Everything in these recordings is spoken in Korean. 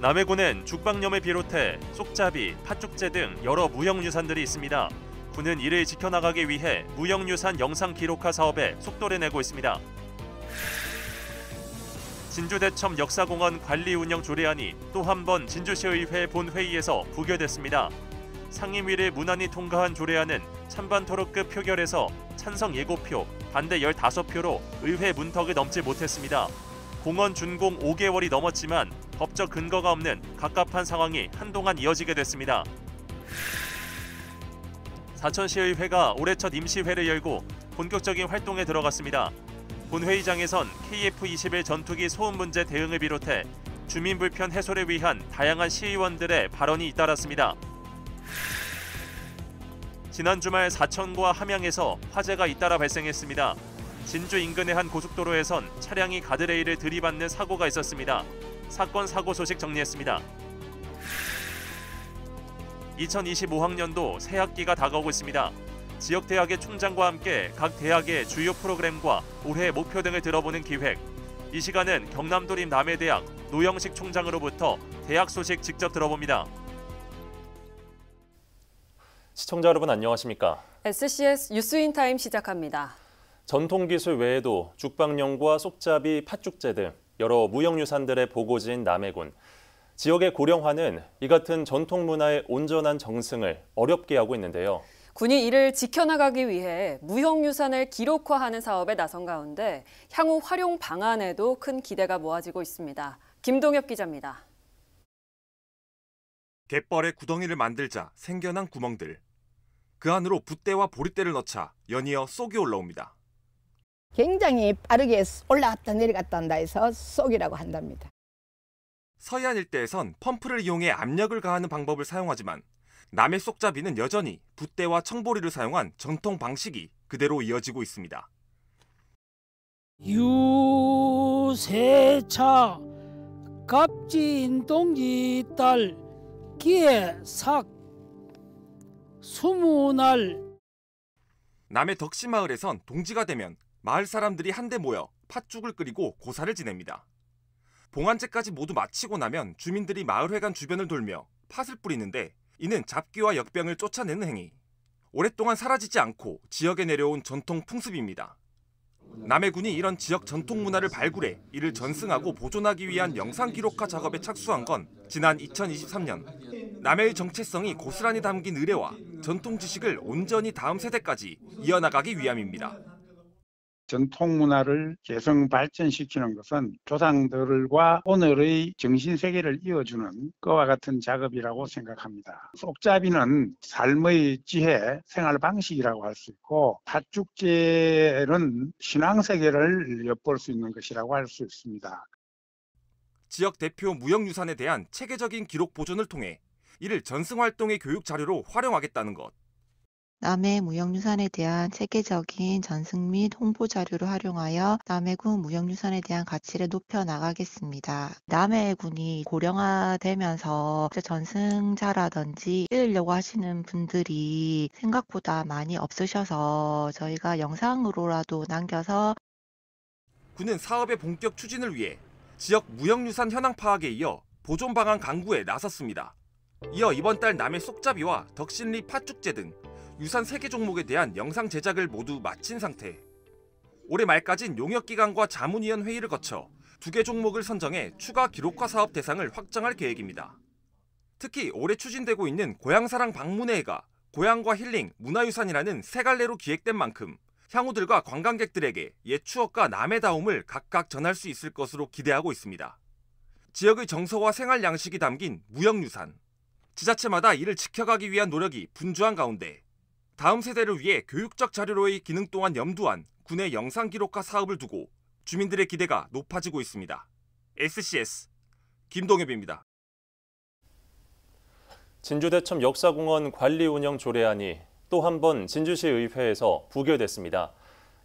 남해군엔 죽방염을 비롯해 쏙잡이, 팥죽제 등 여러 무형유산들이 있습니다. 군은 이를 지켜나가기 위해 무형유산 영상 기록화 사업에 속도를 내고 있습니다. 진주대첩 역사공원 관리운영 조례안이 또 한 번 진주시의회 본회의에서 부결됐습니다. 상임위를 무난히 통과한 조례안은 찬반 토론급 표결에서 찬성 7표, 반대 15표로 의회 문턱을 넘지 못했습니다. 공원 준공 5개월이 넘었지만 법적 근거가 없는 갑갑한 상황이 한동안 이어지게 됐습니다. 사천시의회가 올해 첫 임시회를 열고 본격적인 활동에 들어갔습니다. 본회의장에선 KF-21 전투기 소음 문제 대응을 비롯해 주민 불편 해소를 위한 다양한 시의원들의 발언이 잇따랐습니다. 지난 주말 사천과 함양에서 화재가 잇따라 발생했습니다. 진주 인근의 한 고속도로에선 차량이 가드레일을 들이받는 사고가 있었습니다. 사건 사고 소식 정리했습니다. 2025학년도 새 학기가 다가오고 있습니다. 지역 대학의 총장과 함께 각 대학의 주요 프로그램과 올해 목표 등을 들어보는 기획. 이 시간은 경남도립 남해대학 노영식 총장으로부터 대학 소식 직접 들어봅니다. 시청자 여러분 안녕하십니까? SCS 뉴스인타임 시작합니다. 전통기술 외에도 죽방염과 쏙잡이, 팥죽제 등 여러 무형유산들의 보고지인 남해군. 지역의 고령화는 이 같은 전통문화의 온전한 정승을 어렵게 하고 있는데요. 군이 이를 지켜나가기 위해 무형유산을 기록화하는 사업에 나선 가운데 향후 활용 방안에도 큰 기대가 모아지고 있습니다. 김동엽 기자입니다. 갯벌에 구덩이를 만들자 생겨난 구멍들. 그 안으로 붓대와 보릿대를 넣자 연이어 쏙이 올라옵니다. 굉장히 빠르게 올라갔다 내려갔다 한다 해서 쏙이라고 한답니다. 서해안 일대에선 펌프를 이용해 압력을 가하는 방법을 사용하지만 남해 쏙잡이는 여전히 붓대와 청보리를 사용한 전통 방식이 그대로 이어지고 있습니다. 유세차 갑진동지 딸 기해삭 20날. 남해 덕시마을에선 동지가 되면 마을 사람들이 한데 모여 팥죽을 끓이고 고사를 지냅니다. 봉안제까지 모두 마치고 나면 주민들이 마을회관 주변을 돌며 팥을 뿌리는데 이는 잡귀와 역병을 쫓아내는 행위. 오랫동안 사라지지 않고 지역에 내려온 전통 풍습입니다. 남해군이 이런 지역 전통 문화를 발굴해 이를 전승하고 보존하기 위한 영상 기록화 작업에 착수한 건 지난 2023년. 남해의 정체성이 고스란히 담긴 의례와 전통 지식을 온전히 다음 세대까지 이어나가기 위함입니다. 전통 문화를 개성 발전시키는 것은 조상들과 오늘의 정신세계를 이어주는 그와 같은 작업이라고 생각합니다. 쏙잡이는 삶의 지혜, 생활 방식이라고 할 수 있고 팥죽제는 신앙세계를 엿볼 수 있는 것이라고 할 수 있습니다. 지역 대표 무형유산에 대한 체계적인 기록 보존을 통해 이를 전승활동의 교육 자료로 활용하겠다는 것. 남해 무형유산에 대한 체계적인 전승 및 홍보 자료로 활용하여 남해군 무형유산에 대한 가치를 높여 나가겠습니다. 남해군이 고령화되면서 전승자라든지 잃으려고 하시는 분들이 생각보다 많이 없으셔서 저희가 영상으로라도 남겨서 군은 사업의 본격 추진을 위해 지역 무형유산 현황 파악에 이어 보존 방안 강구에 나섰습니다. 이어 이번 달 남해 쏙잡이와 덕신리 팥죽제 등 유산 3개 종목에 대한 영상 제작을 모두 마친 상태. 올해 말까진 용역기관과 자문위원 회의를 거쳐 2개 종목을 선정해 추가 기록화 사업 대상을 확정할 계획입니다. 특히 올해 추진되고 있는 고향사랑 방문회가 고향과 힐링, 문화유산이라는 3갈래로 기획된 만큼 향후들과 관광객들에게 옛 추억과 남해다움을 각각 전할 수 있을 것으로 기대하고 있습니다. 지역의 정서와 생활 양식이 담긴 무형유산. 지자체마다 이를 지켜가기 위한 노력이 분주한 가운데 다음 세대를 위해 교육적 자료로의 기능 또한 염두한 군의 영상 기록화 사업을 두고 주민들의 기대가 높아지고 있습니다. SCS 김동엽입니다. 진주대첩 역사공원 관리운영 조례안이 또 한 번 진주시 의회에서 부결됐습니다.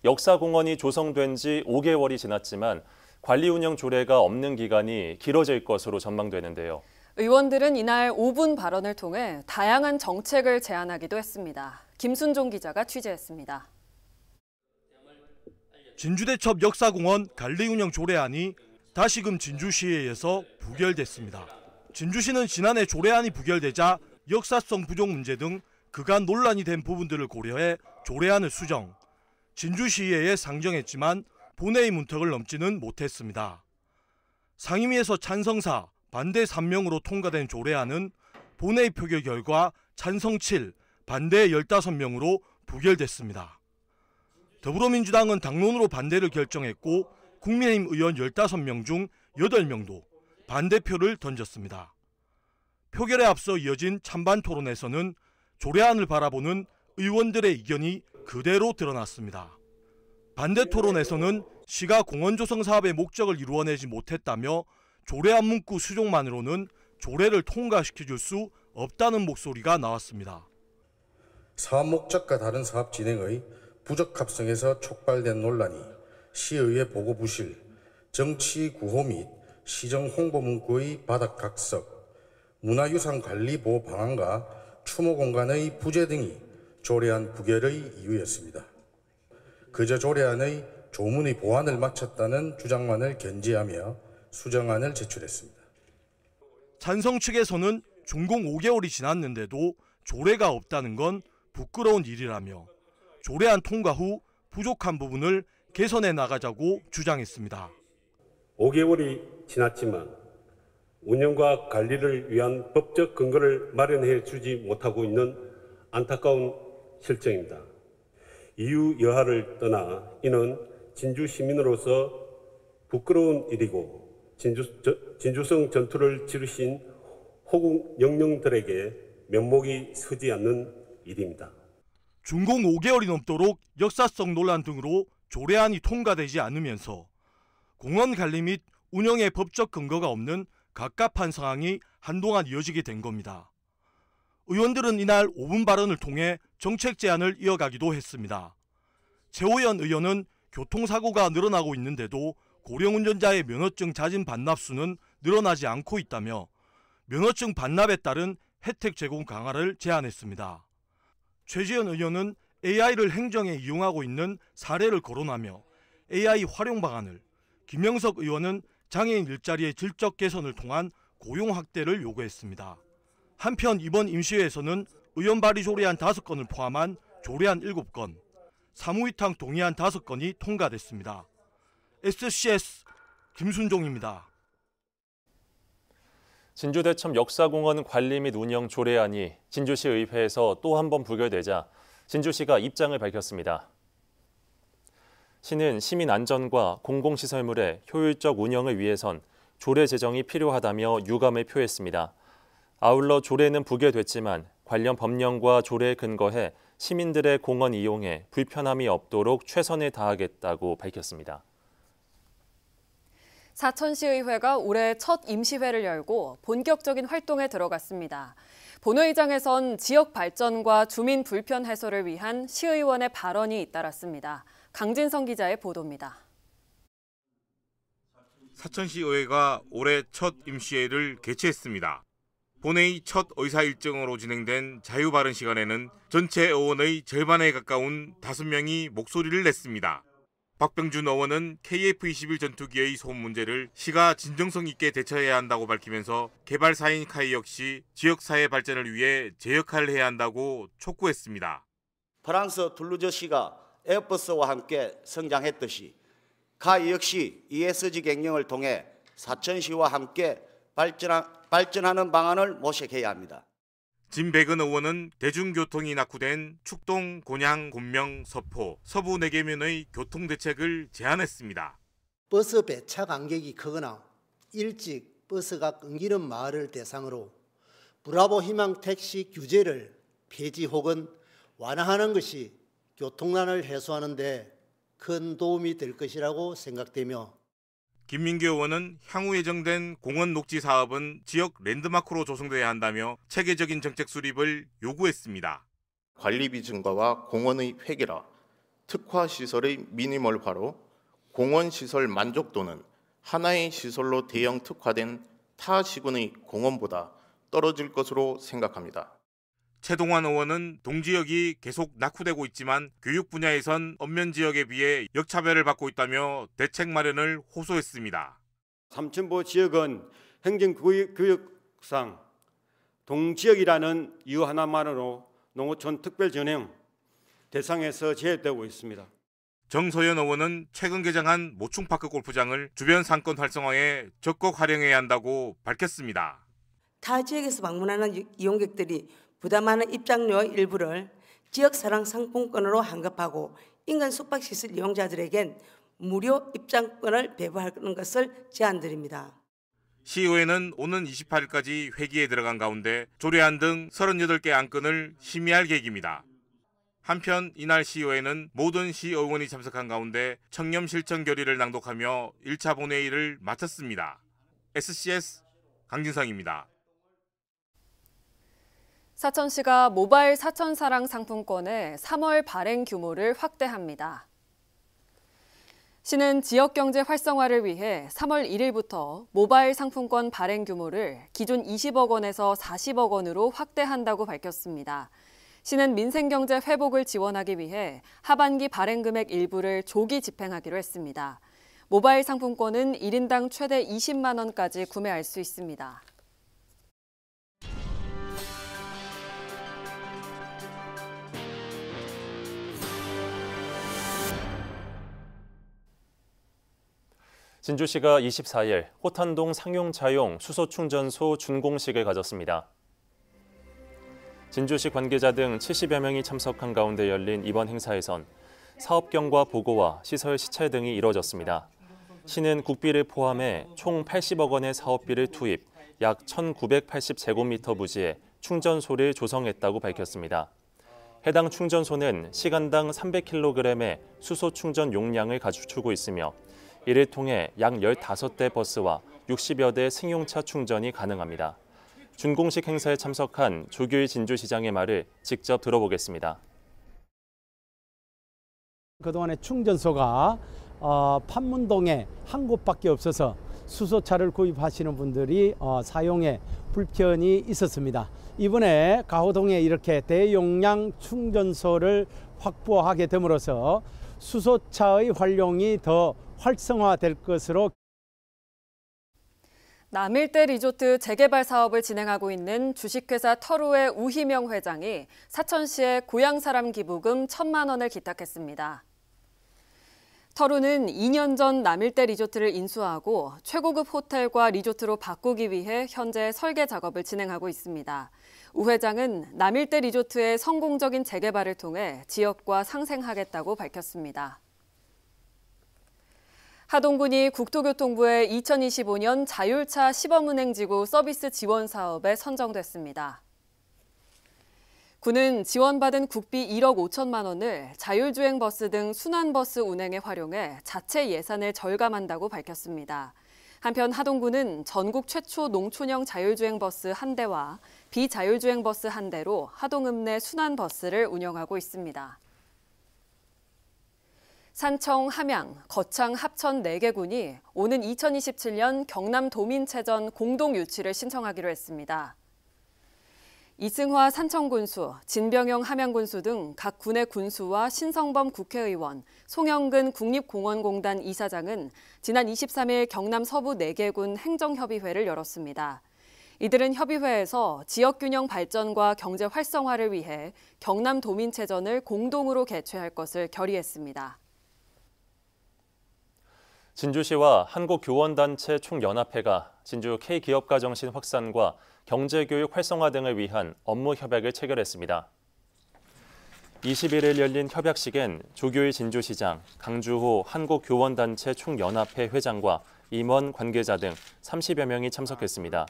역사공원이 조성된 지 5개월이 지났지만 관리운영 조례가 없는 기간이 길어질 것으로 전망되는데요. 의원들은 이날 5분 발언을 통해 다양한 정책을 제안하기도 했습니다. 김순종 기자가 취재했습니다. 진주대첩 역사공원 관리운영 조례안이 다시금 진주시의회에서 부결됐습니다. 진주시는 지난해 조례안이 부결되자 역사성 부족 문제 등 그간 논란이 된 부분들을 고려해 조례안을 수정, 진주시의회에 상정했지만 본회의 문턱을 넘지는 못했습니다. 상임위에서 찬성 4, 반대 3명으로 통과된 조례안은 본회의 표결 결과 찬성 7, 반대 15명으로 부결됐습니다. 더불어민주당은 당론으로 반대를 결정했고 국민의힘 의원 15명 중 8명도 반대표를 던졌습니다. 표결에 앞서 이어진 찬반 토론에서는 조례안을 바라보는 의원들의 의견이 그대로 드러났습니다. 반대 토론에서는 시가 공원 조성 사업의 목적을 이루어내지 못했다며 조례안 문구 수정만으로는 조례를 통과시켜줄 수 없다는 목소리가 나왔습니다. 사업 목적과 다른 사업 진행의 부적합성에서 촉발된 논란이 시의회 보고 부실, 정치 구호 및 시정 홍보 문구의 바닥 각석, 문화유산 관리 보호 방안과 추모 공간의 부재 등이 조례안 부결의 이유였습니다. 그저 조례안의 조문의 보완을 마쳤다는 주장만을 견지하며 수정안을 제출했습니다. 찬성 측에서는 준공 5개월이 지났는데도 조례가 없다는 건 부끄러운 일이라며 조례안 통과 후 부족한 부분을 개선해 나가자고 주장했습니다. 5개월이 지났지만 운영과 관리를 위한 법적 근거를 마련해 주지 못하고 있는 안타까운 실정입니다. 이유 여하를 떠나 이는 진주 시민으로서 부끄러운 일이고 진주성 전투를 치르신 호국 영령들에게 면목이 서지 않는 일입니다. 준공 5개월이 넘도록 역사성 논란 등으로 조례안이 통과되지 않으면서 공원 관리 및 운영의 법적 근거가 없는 갑갑한 상황이 한동안 이어지게 된 겁니다. 의원들은 이날 5분 발언을 통해 정책 제안을 이어가기도 했습니다. 최호연 의원은 교통사고가 늘어나고 있는데도 고령운전자의 면허증 자진 반납 수는 늘어나지 않고 있다며 면허증 반납에 따른 혜택 제공 강화를 제안했습니다. 최지연 의원은 AI를 행정에 이용하고 있는 사례를 거론하며 AI 활용 방안을, 김영석 의원은 장애인 일자리의 질적 개선을 통한 고용 확대를 요구했습니다. 한편 이번 임시회에서는 의원 발의 조례안 5건을 포함한 조례안 7건, 사무위탁 동의안 5건이 통과됐습니다. SCS 김순종입니다. 진주대첩 역사공원 관리 및 운영 조례안이 진주시 의회에서 또 한 번 부결되자 진주시가 입장을 밝혔습니다. 시는 시민 안전과 공공시설물의 효율적 운영을 위해선 조례 제정이 필요하다며 유감을 표했습니다. 아울러 조례는 부결됐지만 관련 법령과 조례에 근거해 시민들의 공원 이용에 불편함이 없도록 최선을 다하겠다고 밝혔습니다. 사천시의회가 올해 첫 임시회를 열고 본격적인 활동에 들어갔습니다. 본회의장에선 지역 발전과 주민 불편 해소를 위한 시의원의 발언이 잇따랐습니다. 강진성 기자의 보도입니다. 사천시의회가 올해 첫 임시회를 개최했습니다. 본회의 첫 의사 일정으로 진행된 자유발언 시간에는 전체 의원의 절반에 가까운 5명이 목소리를 냈습니다. 박병준 의원은 KF-21 전투기의 소음 문제를 시가 진정성 있게 대처해야 한다고 밝히면서 개발사인 카이 역시 지역사회 발전을 위해 제 역할을 해야 한다고 촉구했습니다. 프랑스 툴루즈시가 에어버스와 함께 성장했듯이 카이 역시 ESG 경영을 통해 사천시와 함께 발전하는 방안을 모색해야 합니다. 진백은 의원은 대중교통이 낙후된 축동, 곤양, 곤명, 서포, 서부 4개면의 교통대책을 제안했습니다. 버스 배차 간격이 크거나 일찍 버스가 끊기는 마을을 대상으로 브라보 희망 택시 규제를 폐지 혹은 완화하는 것이 교통난을 해소하는 데 큰 도움이 될 것이라고 생각되며 김민규 의원은 향후 예정된 공원 녹지 사업은 지역 랜드마크로 조성돼야 한다며 체계적인 정책 수립을 요구했습니다. 관리비 증가와 공원의 획일화, 특화 시설의 미니멀화로 공원 시설 만족도는 하나의 시설로 대형 특화된 타 시군의 공원보다 떨어질 것으로 생각합니다. 최동환 의원은 동지역이 계속 낙후되고 있지만 교육 분야에선 읍면 지역에 비해 역차별을 받고 있다며 대책 마련을 호소했습니다. 삼천포 지역은 행정교육 특상, 동지역이라는 이유 하나만으로 농어촌 특별전형 대상에서 제외되고 있습니다. 정소연 의원은 최근 개장한 모충파크 골프장을 주변 상권 활성화에 적극 활용해야 한다고 밝혔습니다. 타 지역에서 방문하는 이용객들이 부담하는 입장료 일부를 지역사랑 상품권으로 환급하고 인근 숙박시설 이용자들에겐 무료 입장권을 배부하는 것을 제안드립니다. 시의회는 오는 28일까지 회기에 들어간 가운데 조례안 등 38개 안건을 심의할 계획입니다. 한편 이날 시의회는 모든 시의원이 참석한 가운데 청렴 실천 결의를 낭독하며 1차 본회의를 마쳤습니다. SCS 강진성입니다. 사천시가 모바일 사천사랑 상품권의 3월 발행 규모를 확대합니다. 시는 지역경제 활성화를 위해 3월 1일부터 모바일 상품권 발행 규모를 기존 20억 원에서 40억 원으로 확대한다고 밝혔습니다. 시는 민생경제 회복을 지원하기 위해 하반기 발행 금액 일부를 조기 집행하기로 했습니다. 모바일 상품권은 1인당 최대 20만 원까지 구매할 수 있습니다. 진주시가 24일 호탄동 상용차용 수소충전소 준공식을 가졌습니다. 진주시 관계자 등 70여 명이 참석한 가운데 열린 이번 행사에선 사업경과 보고와 시설 시찰 등이 이뤄졌습니다. 시는 국비를 포함해 총 80억 원의 사업비를 투입, 약 1,980제곱미터 부지에 충전소를 조성했다고 밝혔습니다. 해당 충전소는 시간당 300kg의 수소 충전 용량을 갖추고 있으며 이를 통해 약 15대 버스와 60여 대 승용차 충전이 가능합니다. 준공식 행사에 참석한 조규일 진주시장의 말을 직접 들어보겠습니다. 그동안에 충전소가 판문동에 한 곳밖에 없어서 수소차를 구입하시는 분들이 사용에 불편이 있었습니다. 이번에 가호동에 이렇게 대용량 충전소를 확보하게 됨으로써 수소차의 활용이 더 활성화될 것으로. 남일대 리조트 재개발 사업을 진행하고 있는 주식회사 터루의 우희명 회장이 사천시에 고향사람 기부금 1,000만 원을 기탁했습니다. 터루는 2년 전 남일대 리조트를 인수하고 최고급 호텔과 리조트로 바꾸기 위해 현재 설계 작업을 진행하고 있습니다. 우 회장은 남일대 리조트의 성공적인 재개발을 통해 지역과 상생하겠다고 밝혔습니다. 하동군이 국토교통부의 2025년 자율차 시범운행지구 서비스 지원 사업에 선정됐습니다. 군은 지원받은 국비 1억 5천만 원을 자율주행버스 등 순환버스 운행에 활용해 자체 예산을 절감한다고 밝혔습니다. 한편 하동군은 전국 최초 농촌형 자율주행버스 1대와 비자율주행버스 1대로 하동읍 내 순환버스를 운영하고 있습니다. 산청, 함양, 거창, 합천 4개 군이 오는 2027년 경남 도민체전 공동 유치를 신청하기로 했습니다. 이승화 산청군수, 진병영 함양군수 등 각 군의 군수와 신성범 국회의원, 송영근 국립공원공단 이사장은 지난 23일 경남 서부 4개군 행정협의회를 열었습니다. 이들은 협의회에서 지역균형 발전과 경제 활성화를 위해 경남 도민체전을 공동으로 개최할 것을 결의했습니다. 진주시와 한국교원단체 총연합회가 진주 K기업가정신 확산과 경제교육 활성화 등을 위한 업무 협약을 체결했습니다. 21일 열린 협약식엔 조규일 진주시장, 강주호 한국교원단체 총연합회 회장과 임원 관계자 등 30여 명이 참석했습니다.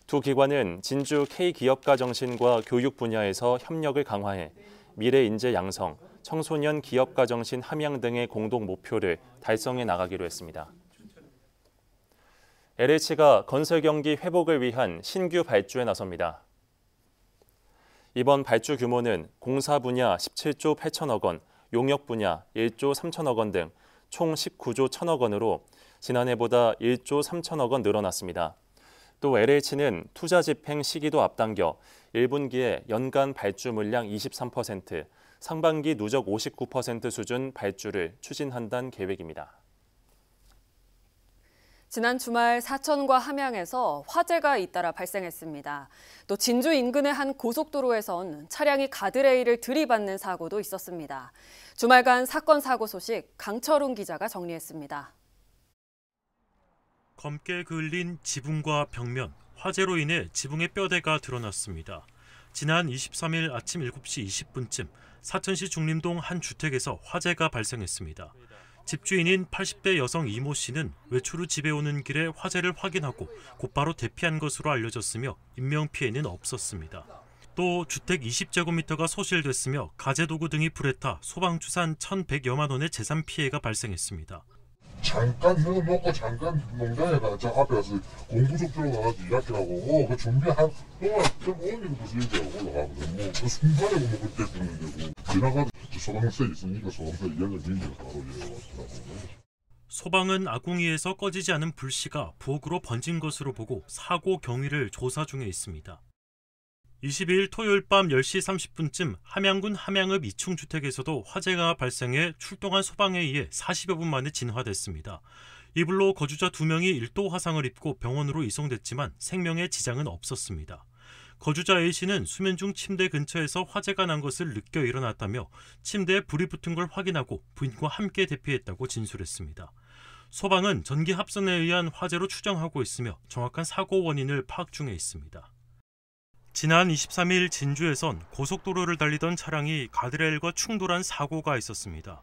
두 기관은 진주 K기업가정신과 교육 분야에서 협력을 강화해 미래 인재 양성, 청소년 기업가 정신 함양 등의 공동 목표를 달성해 나가기로 했습니다. LH가 건설 경기 회복을 위한 신규 발주에 나섭니다. 이번 발주 규모는 공사 분야 17조 8천억 원, 용역 분야 1조 3천억 원 등 총 19조 1천억 원으로 지난해보다 1조 3천억 원 늘어났습니다. 또 LH는 투자 집행 시기도 앞당겨 1분기에 연간 발주 물량 23%, 상반기 누적 59% 수준 발주를 추진한다는 계획입니다. 지난 주말 사천과 함양에서 화재가 잇따라 발생했습니다. 또 진주 인근의 한 고속도로에선 차량이 가드레일을 들이받는 사고도 있었습니다. 주말간 사건 사고 소식 강철웅 기자가 정리했습니다. 검게 그을린 지붕과 벽면, 화재로 인해 지붕의 뼈대가 드러났습니다. 지난 23일 아침 7시 20분쯤 사천시 중림동 한 주택에서 화재가 발생했습니다. 집주인인 80대 여성 이모 씨는 외출 후 집에 오는 길에 화재를 확인하고 곧바로 대피한 것으로 알려졌으며 인명피해는 없었습니다. 또 주택 20제곱미터가 소실됐으며 가재도구 등이 불에 타 소방주산 1,100여만 원의 재산 피해가 발생했습니다. 잠깐 넣어놓고 잠깐 농장에다 저 앞에 가서 공부 좀 들어가서 이야기하고 그 준비한 동안 좀 오는 것이 얘기하고 올라가거든. 그 순간에 그때 뜨는 되고 지나가도 소방서 있으니까 소방서 이야기를 민지가 바로 왔더라고. 소방은 아궁이에서 꺼지지 않은 불씨가 부엌으로 번진 것으로 보고 사고 경위를 조사 중에 있습니다. 22일 토요일 밤 10시 30분쯤 함양군 함양읍 2층 주택에서도 화재가 발생해 출동한 소방에 의해 40여 분 만에 진화됐습니다. 이 불로 거주자 2명이 1도 화상을 입고 병원으로 이송됐지만 생명에 지장은 없었습니다. 거주자 A씨는 수면 중 침대 근처에서 화재가 난 것을 느껴 일어났다며 침대에 불이 붙은 걸 확인하고 부인과 함께 대피했다고 진술했습니다. 소방은 전기 합선에 의한 화재로 추정하고 있으며 정확한 사고 원인을 파악 중에 있습니다. 지난 23일 진주에선 고속도로를 달리던 차량이 가드레일과 충돌한 사고가 있었습니다.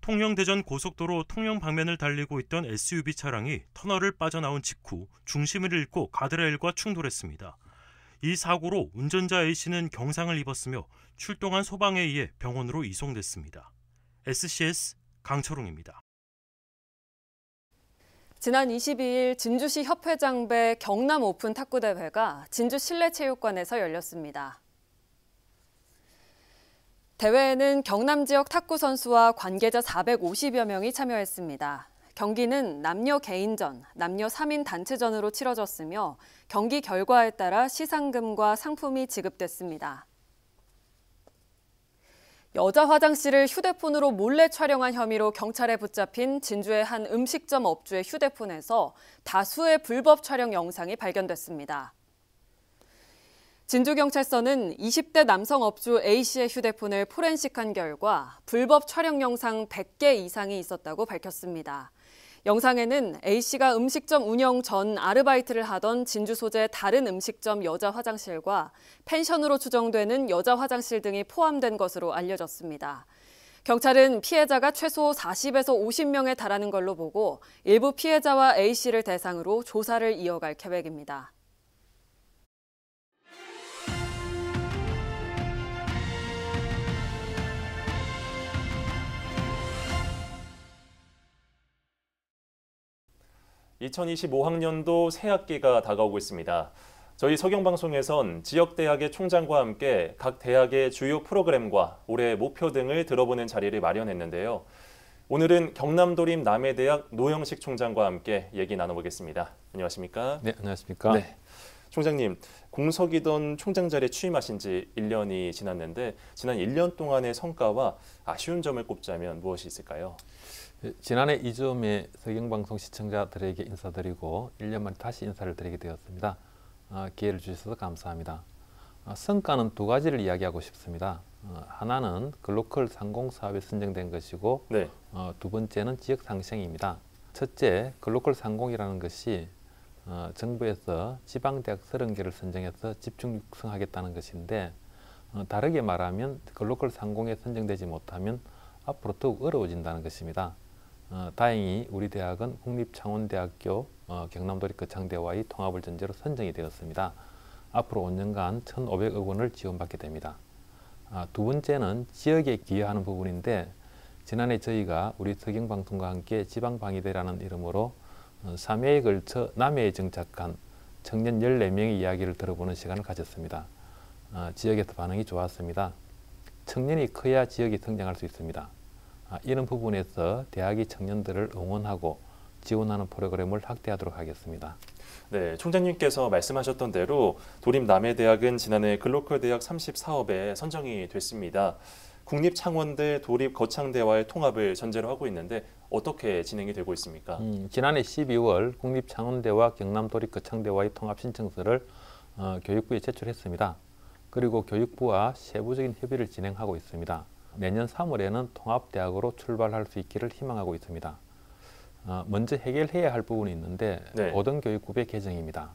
통영대전 고속도로 통영 방면을 달리고 있던 SUV 차량이 터널을 빠져나온 직후 중심을 잃고 가드레일과 충돌했습니다. 이 사고로 운전자 A씨는 경상을 입었으며 출동한 소방에 의해 병원으로 이송됐습니다. SCS 강철웅입니다. 지난 22일 진주시 협회장배 경남 오픈 탁구대회가 진주 실내체육관에서 열렸습니다. 대회에는 경남 지역 탁구 선수와 관계자 450여 명이 참여했습니다. 경기는 남녀 개인전, 남녀 3인 단체전으로 치러졌으며 경기 결과에 따라 시상금과 상품이 지급됐습니다. 여자 화장실을 휴대폰으로 몰래 촬영한 혐의로 경찰에 붙잡힌 진주의 한 음식점 업주의 휴대폰에서 다수의 불법 촬영 영상이 발견됐습니다. 진주경찰서는 20대 남성 업주 A씨의 휴대폰을 포렌식한 결과 불법 촬영 영상 100개 이상이 있었다고 밝혔습니다. 영상에는 A씨가 음식점 운영 전 아르바이트를 하던 진주 소재 다른 음식점 여자 화장실과 펜션으로 추정되는 여자 화장실 등이 포함된 것으로 알려졌습니다. 경찰은 피해자가 최소 40에서 50명에 달하는 걸로 보고 일부 피해자와 A씨를 대상으로 조사를 이어갈 계획입니다. (2025학년도) 새학기가 다가오고 있습니다. 저희 서경방송에선 지역대학의 총장과 함께 각 대학의 주요 프로그램과 올해 목표 등을 들어보는 자리를 마련했는데요. 오늘은 경남도립 남해대학 노영식 총장과 함께 얘기 나눠보겠습니다. 안녕하십니까? 네, 안녕하십니까? 네. 총장님, 공석이던 총장 자리에 취임하신 지 1년이 지났는데 지난 1년 동안의 성과와 아쉬운 점을 꼽자면 무엇이 있을까요? 지난해 이 점에 서경방송 시청자들에게 인사드리고 1년 만에 다시 인사를 드리게 되었습니다. 기회를 주셔서 감사합니다. 성과는 두 가지를 이야기하고 싶습니다. 하나는 글로컬 상공사업에 선정된 것이고 네. 두 번째는 지역 상생입니다. 첫째, 글로컬 상공이라는 것이 정부에서 지방대학 30개를 선정해서 집중 육성하겠다는 것인데 다르게 말하면 글로컬 상공에 선정되지 못하면 앞으로 더욱 어려워진다는 것입니다. 다행히 우리 대학은 국립창원대학교 경남도립 거창대와의 통합을 전제로 선정이 되었습니다. 앞으로 5년간 1,500억 원을 지원받게 됩니다. 두 번째는 지역에 기여하는 부분인데 지난해 저희가 우리 서경방송과 함께 지방방위대라는 이름으로 3회에 걸쳐 남해에 정착한 청년 14명의 이야기를 들어보는 시간을 가졌습니다. 지역에서 반응이 좋았습니다. 청년이 커야 지역이 성장할 수 있습니다. 이런 부분에서 대학이 청년들을 응원하고 지원하는 프로그램을 확대하도록 하겠습니다. 네, 총장님께서 말씀하셨던 대로 도립 남해대학은 지난해 글로컬 대학 30사업에 선정이 됐습니다. 국립창원대, 도립거창대와의 통합을 전제로 하고 있는데 어떻게 진행이 되고 있습니까? 지난해 12월 국립창원대와 경남도립거창대와의 통합 신청서를 교육부에 제출했습니다. 그리고 교육부와 세부적인 협의를 진행하고 있습니다. 내년 3월에는 통합대학으로 출발할 수 있기를 희망하고 있습니다. 먼저 해결해야 할 부분이 있는데 네. 고등교육부의 개정입니다.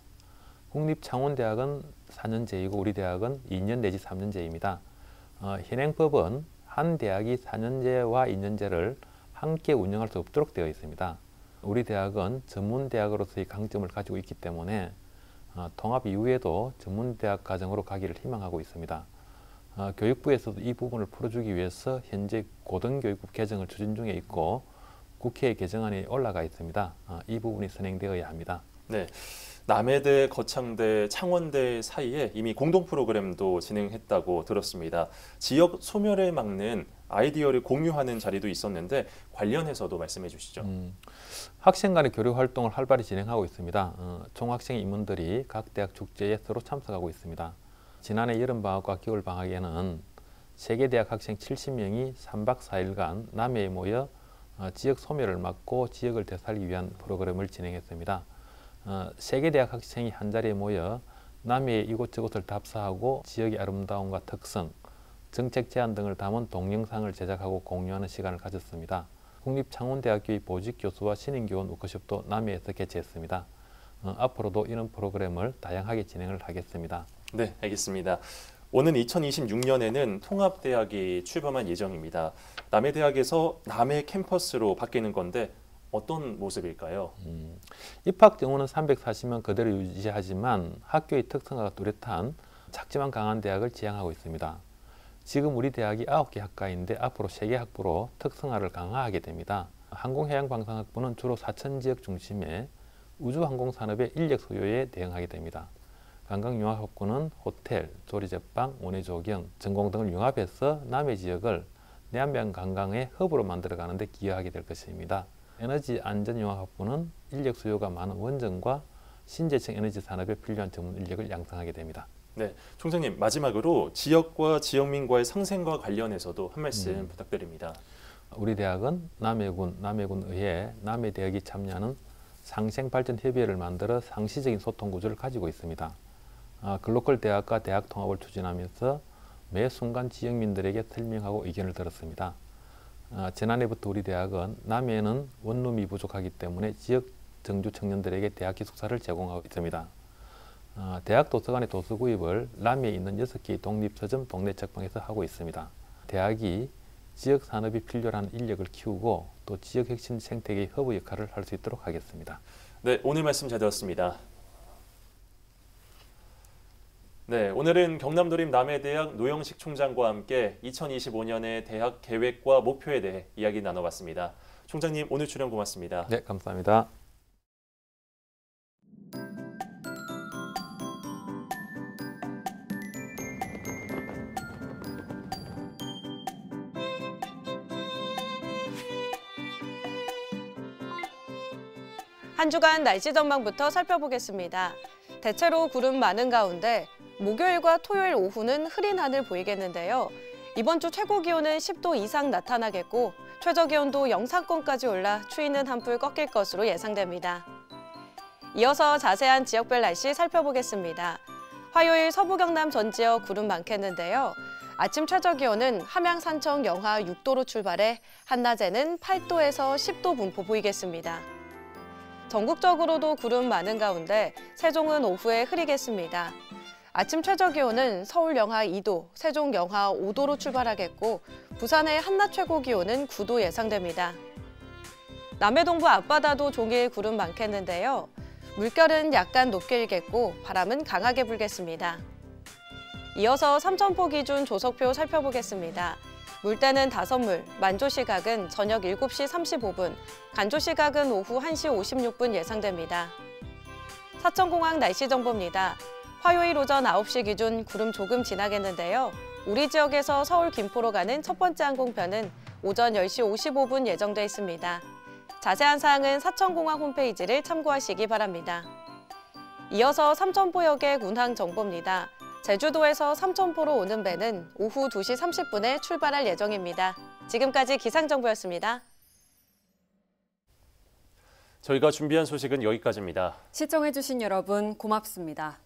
국립창원대학은 4년제이고 우리 대학은 2년 내지 3년제입니다. 현행법은 한 대학이 4년제와 2년제를 함께 운영할 수 없도록 되어 있습니다. 우리 대학은 전문대학으로서의 강점을 가지고 있기 때문에 통합 이후에도 전문대학 과정으로 가기를 희망하고 있습니다. 교육부에서도 이 부분을 풀어주기 위해서 현재 고등교육부 개정을 추진 중에 있고 국회에 개정안이 올라가 있습니다. 이 부분이 선행되어야 합니다. 네, 남해대, 거창대, 창원대 사이에 이미 공동 프로그램도 진행했다고 들었습니다. 지역 소멸을 막는 아이디어를 공유하는 자리도 있었는데 관련해서도 말씀해 주시죠. 학생 간의 교류 활동을 활발히 진행하고 있습니다. 총학생 임원들이 각 대학 축제에 서로 참석하고 있습니다. 지난해 여름방학과 겨울방학에는 세계대학 학생 70명이 3박 4일간 남해에 모여 지역 소멸을 막고 지역을 되살리기 위한 프로그램을 진행했습니다. 세계대학 학생이 한자리에 모여 남해의 이곳저곳을 답사하고 지역의 아름다움과 특성, 정책 제안 등을 담은 동영상을 제작하고 공유하는 시간을 가졌습니다. 국립창원대학교의 보직교수와 신인교원 워크숍도 남해에서 개최했습니다. 앞으로도 이런 프로그램을 다양하게 진행을 하겠습니다. 네, 알겠습니다. 오는 2026년에는 통합대학이 출범할 예정입니다. 남해대학에서 남해 캠퍼스로 바뀌는 건데 어떤 모습일까요? 입학 정원은 340명 그대로 유지하지만 학교의 특성과 뚜렷한 작지만 강한 대학을 지향하고 있습니다. 지금 우리 대학이 9개 학과인데 앞으로 3개 학부로 특성화를 강화하게 됩니다. 항공해양방산학부는 주로 사천 지역 중심의 우주항공산업의 인력 수요에 대응하게 됩니다. 관광융합학부는 호텔, 조리제빵, 원예조경, 전공 등을 융합해서 남해 지역을 내한면 관광의 허브로 만들어가는 데 기여하게 될 것입니다. 에너지안전융합학부는 인력 수요가 많은 원전과 신재생 에너지 산업에 필요한 전문 인력을 양성하게 됩니다. 네, 총장님 마지막으로 지역과 지역민과의 상생과 관련해서도 한 말씀 부탁드립니다. 우리 대학은 남해군의회, 남해대학이 참여하는 상생발전협의회를 만들어 상시적인 소통 구조를 가지고 있습니다. 글로컬 대학과 대학 통합을 추진하면서 매 순간 지역민들에게 설명하고 의견을 들었습니다. 지난해부터 우리 대학은 남해에는 원룸이 부족하기 때문에 지역 정주 청년들에게 대학 기숙사를 제공하고 있습니다. 대학 도서관의 도서 구입을 남해에 있는 6개의 독립서점 동네 책방에서 하고 있습니다. 대학이 지역 산업이 필요한 인력을 키우고 또 지역 핵심 생태계의 허브 역할을 할 수 있도록 하겠습니다. 네, 오늘 말씀 잘 들었습니다. 네, 오늘은 경남도립 남해대학 노영식 총장과 함께 2025년의 대학 계획과 목표에 대해 이야기 나눠봤습니다. 총장님, 오늘 출연 고맙습니다. 네, 감사합니다. 한 주간 날씨 전망부터 살펴보겠습니다. 대체로 구름 많은 가운데 목요일과 토요일 오후는 흐린 하늘 보이겠는데요. 이번 주 최고 기온은 10도 이상 나타나겠고 최저 기온도 영상권까지 올라 추위는 한풀 꺾일 것으로 예상됩니다. 이어서 자세한 지역별 날씨 살펴보겠습니다. 화요일 서부 경남 전 지역 구름 많겠는데요. 아침 최저 기온은 함양 산청 영하 6도로 출발해 한낮에는 8도에서 10도 분포 보이겠습니다. 전국적으로도 구름 많은 가운데 세종은 오후에 흐리겠습니다. 아침 최저 기온은 서울 영하 2도, 세종 영하 5도로 출발하겠고 부산의 한낮 최고 기온은 9도 예상됩니다. 남해 동부 앞바다도 종일 구름 많겠는데요. 물결은 약간 높게 일겠고 바람은 강하게 불겠습니다. 이어서 삼천포 기준 조석표 살펴보겠습니다. 물때는 5물, 만조 시각은 저녁 7시 35분, 간조 시각은 오후 1시 56분 예상됩니다. 사천공항 날씨 정보입니다. 화요일 오전 9시 기준 구름 조금 지나겠는데요. 우리 지역에서 서울 김포로 가는 첫 번째 항공편은 오전 10시 55분 예정돼 있습니다. 자세한 사항은 사천공항 홈페이지를 참고하시기 바랍니다. 이어서 삼천포역의 운항 정보입니다. 제주도에서 삼천포로 오는 배는 오후 2시 30분에 출발할 예정입니다. 지금까지 기상정보였습니다. 저희가 준비한 소식은 여기까지입니다. 시청해주신 여러분 고맙습니다.